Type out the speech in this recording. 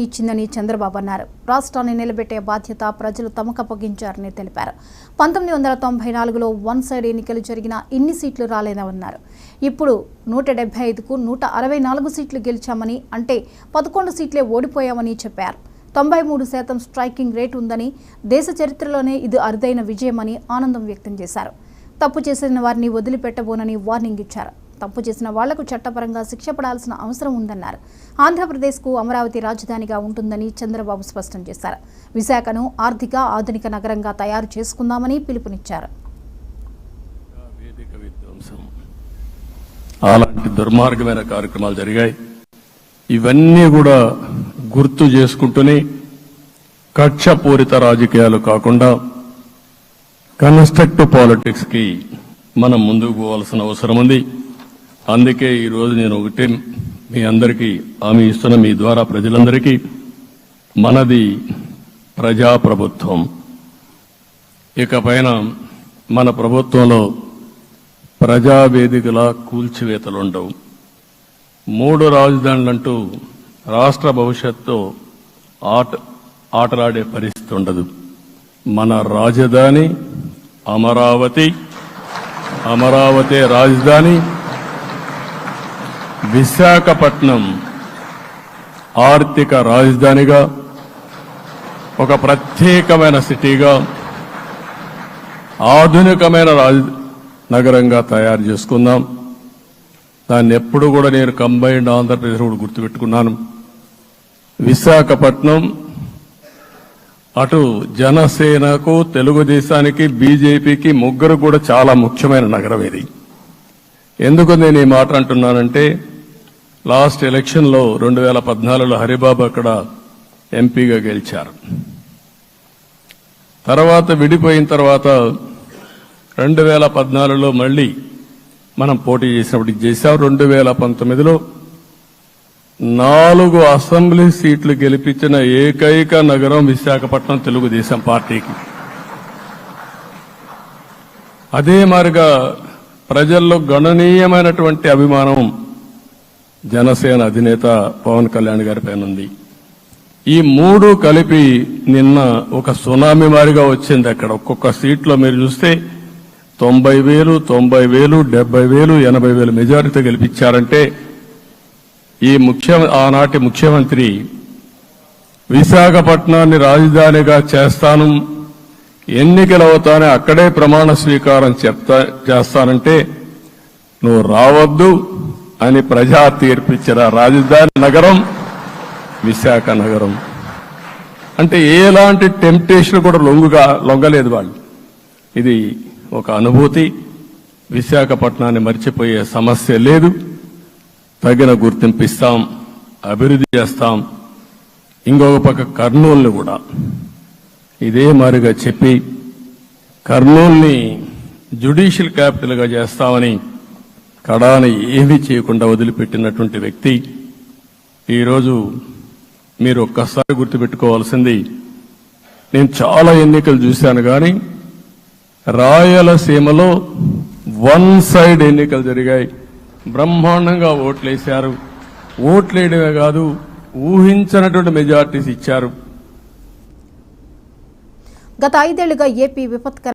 ఇచ్చిందని చంద్రబాబు అన్నారు. రాష్ట్రాన్ని నిలబెట్టే బాధ్యత ప్రజలు తమకు అప్పగించారని తెలిపారు. 1994లో వన్ సైడ్ ఎన్నికలు జరిగిన ఇన్ని సీట్లు రాలేదన్నారు. ఇప్పుడు 175కు 164 సీట్లు గెలిచామని, అంటే 11 సీట్లే ఓడిపోయామని చెప్పారు. 93% స్ట్రైకింగ్ రేట్ ఉందని, దేశ చరిత్రలోనే ఇది అరుదైన విజయమని ఆనందం వ్యక్తం చేశారు. తప్పు చేసిన వారిని వదిలిపెట్టబోనని వార్నింగ్ ఇచ్చారు. తప్పు చేసిన వాళ్లకు చట్టపరంగా శిక్ష పడాల్సిన అవసరం ఉందన్నారు. ఆంధ్రప్రదేశ్కు అమరావతి రాజధానిగా ఉంటుందని చంద్రబాబు స్పష్టం చేశారు. విశాఖను ఆర్థిక ఆధునిక నగరంగా తయారు చేసుకుందామని పిలుపునిచ్చారు. అలాంటి దుర్మార్గమైన కార్యక్రమాలు జరిగాయి. ఇవన్నీ కూడా గుర్తు చేసుకుంటూనే కక్షపూరిత రాజకీయాలు కాకుండా కన్స్ట్రక్టివ్ పాలిటిక్స్ కి మనం ముందుకు పోవాల్సిన అవసరం ఉంది. అందుకే ఈరోజు నేను ఒకటే మీ అందరికీ హామీ ఇస్తున్న, మీ ద్వారా ప్రజలందరికీ, మనది ప్రజాప్రభుత్వం. ఇకపైన మన ప్రభుత్వంలో ప్రజావేదికల కూల్చివేతలుండవు. 3 రాజధానులంటూ రాష్ట్ర భవిష్యత్తు ఆటలాడే పరిస్థితి ఉండదు. మన రాజధాని అమరావతి, అమరావతి రాజధాని. విశాఖపట్నం ఆర్థిక రాజధానిగా, ఒక ప్రత్యేకమైన సిటీగా, ఆధునికమైన నగరంగా తయారు చేసుకుందాం. దాన్ని ఎప్పుడు కూడా నేను కంబైన్డ్ ఆంధ్రప్రదేశ్ కూడా గుర్తుపెట్టుకున్నాను. విశాఖపట్నం అటు జనసేనకు, తెలుగుదేశానికి, బీజేపీకి ముగ్గురు కూడా చాలా ముఖ్యమైన నగరం ఇది. ఎందుకు నేను ఈ మాట అంటున్నానంటే, లాస్ట్ ఎలక్షన్లో 2014లో హరిబాబు అక్కడ ఎంపీగా గెలిచారు. తర్వాత విడిపోయిన తర్వాత 2014లో మళ్లీ మనం పోటీ చేసినప్పుడు చేశాం. 2019లో 4 అసెంబ్లీ సీట్లు గెలిపించిన ఏకైక నగరం విశాఖపట్నం తెలుగుదేశం పార్టీకి. అదే మాదిరిగా ప్రజల్లో గణనీయమైనటువంటి అభిమానం జనసేన అధినేత పవన్ కళ్యాణ్ గారి పైన ఉంది. ఈ 3 కలిపి నిన్న ఒక సునామీ మారిగా వచ్చింది. అక్కడ ఒక్కొక్క సీట్లో మీరు చూస్తే 90,000, 90,000, 70,000, 80,000 మెజారిటీతో గెలిపించారంటే, ఆనాటి ముఖ్యమంత్రి విశాఖపట్నాన్ని రాజధానిగా చేస్తాను, ఎన్నికలవుతానే అక్కడే ప్రమాణ స్వీకారం చేస్తానంటే నువ్వు రావద్దు అని ప్రజా తీర్పిచ్చిన రాజధాని నగరం విశాఖ నగరం. అంటే ఎలాంటి టెంప్టేషన్ కూడా లొంగలేదు వాళ్ళు. ఇది ఒక అనుభూతి. విశాఖపట్నాన్ని మర్చిపోయే సమస్య లేదు. తగిన గుర్తింపు ఇస్తాం, అభివృద్ధి చేస్తాం. ఇంకొక పక్క కర్నూలుని కూడా ఇదే మాదిరిగా చెప్పి కర్నూలుని జ్యుడిషియల్ క్యాపిటల్గా చేస్తామని కడాని ఏమీ చేయకుండా వదిలిపెట్టినటువంటి వ్యక్తి. ఈరోజు మీరు ఒక్కసారి గుర్తుపెట్టుకోవాల్సింది, నేను చాలా ఎన్నికలు చూశాను కానీ రాయలసీమలో వన్ సైడ్ ఎన్నికలు జరిగాయి. బ్రహ్మాండంగా ఓట్లేశారు. ఓట్లేయడమే కాదు, ఊహించినటువంటి మెజార్టీస్ ఇచ్చారు. గత 5 ఏళ్లుగా ఏపీ విపత్కర